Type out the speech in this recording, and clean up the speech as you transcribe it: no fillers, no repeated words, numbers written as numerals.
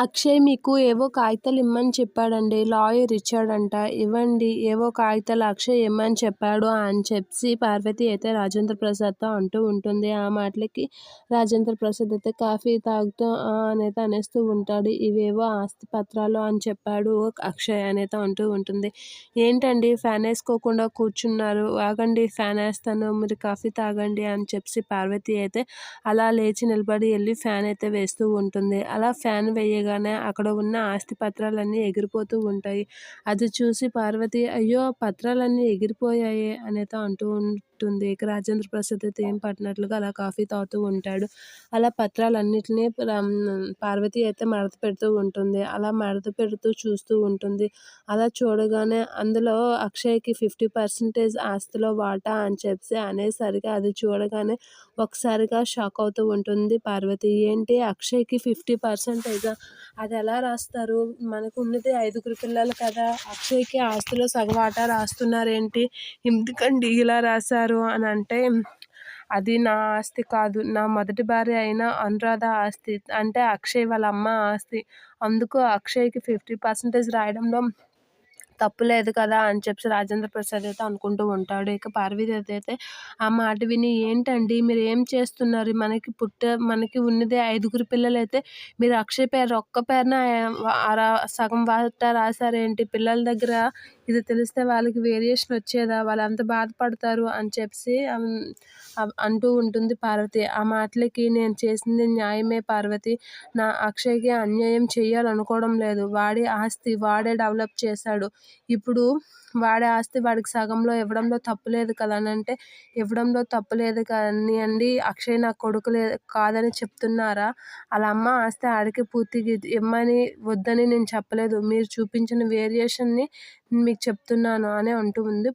అక్షయ్ మీకు ఏవో కాగితాలు ఇమ్మని చెప్పాడండి. లాయర్ ఇచ్చాడంట. ఇవ్వండి ఏవో కాగితాలు అక్షయ్ ఇమ్మని చెప్పాడు అని చెప్పి పార్వతి అయితే రాజేంద్ర ప్రసాద్తో అంటూ ఉంటుంది. ఆ మాటలకి రాజేంద్ర ప్రసాద్ అయితే కాఫీ తాగుతూ అనేది అనేస్తూ ఉంటాడు. ఇవేవో ఆస్తి పత్రాలు అని చెప్పాడు అక్షయ్ అనేది అంటూ ఉంటుంది. ఏంటండి ఫ్యాన్ వేసుకోకుండా కూర్చున్నారు, ఆగండి ఫ్యాన్ వేస్తాను, మీరు కాఫీ తాగండి అని చెప్పి పార్వతి అయితే అలా లేచి నిలబడి వెళ్ళి ఫ్యాన్ అయితే వేస్తూ ఉంటుంది. అలా ఫ్యాన్ వేయగానే అక్కడ ఉన్న ఆస్తి పత్రాలన్నీ ఎగిరిపోతూ ఉంటాయి. అది చూసి పార్వతి అయ్యో పత్రాలన్నీ ఎగిరిపోయాయి అనేది అంటూ ఉంటుంది. ఇక రాజేంద్ర ప్రసాద్ అయితే ఏం పట్టినట్లుగా అలా కాఫీ తాగుతూ ఉంటాడు. అలా పత్రాలన్నిటినీ పార్వతి అయితే మడత పెడుతూ ఉంటుంది. అలా మడత పెడుతూ చూస్తూ ఉంటుంది. అలా చూడగానే అందులో అక్షయ్కి 50% ఆస్తిలో వాటా అని చెప్పి అనేసరికి అది చూడగానే ఒకసారిగా షాక్ అవుతూ ఉంటుంది పార్వతి. ఏంటి అక్షయ్కి 50%? అది ఎలా రాస్తారు? మనకు ఉన్నది 5గురు పిల్లలు కదా, అక్షయ్కి ఆస్తిలో సగం వాటా రాస్తున్నారేంటి, ఎందుకండి ఇలా రాశారు అని అంటే, అది నా ఆస్తి కాదు, నా మొదటి భార్య అయిన అనురాధ ఆస్తి, అంటే అక్షయ్ వాళ్ళ అమ్మ ఆస్తి, అందుకు అక్షయ్కి 50% రాయడంలో తప్పు లేదు కదా అని చెప్పి రాజేంద్ర ప్రసాద్ అయితే అనుకుంటూ ఉంటాడు. ఇక పార్వతి అయితే ఆ మాట విని ఏంటండి మీరు ఏం చేస్తున్నారు, మనకి ఉన్నదే 5గురు పిల్లలైతే మీరు అక్షయ్ పేరు ఒక్క పేరున సగం వాటా రాశారేంటి, పిల్లల దగ్గర ఇది తెలిస్తే వాళ్ళకి వేరియేషన్ వచ్చేదా, వాళ్ళు ఎంత బాధపడతారు అని చెప్పి అంటూ ఉంటుంది పార్వతి. ఆ మాటలకి నేను చేసింది న్యాయమే పార్వతి, నా అక్షయ్కి అన్యాయం చెయ్యాలనుకోవడం లేదు, వాడి ఆస్తి వాడే డెవలప్ చేశాడు, ఇప్పుడు వాడి ఆస్తి వాడికి సగంలో ఇవ్వడంలో తప్పు లేదు కదా అని అంటే, ఇవ్వడంలో తప్పు లేదు కానీ అండి, అక్షయ్ నా కొడుకు కాదని చెప్తున్నారా, అలా అమ్మ ఆస్తి ఆడికి పూర్తిగా ఇమ్మని వద్దని నేను చెప్పలేదు, మీరు చూపించిన వేరియేషన్ని మీకు చెప్తున్నాను అని అంటూ ఉంది.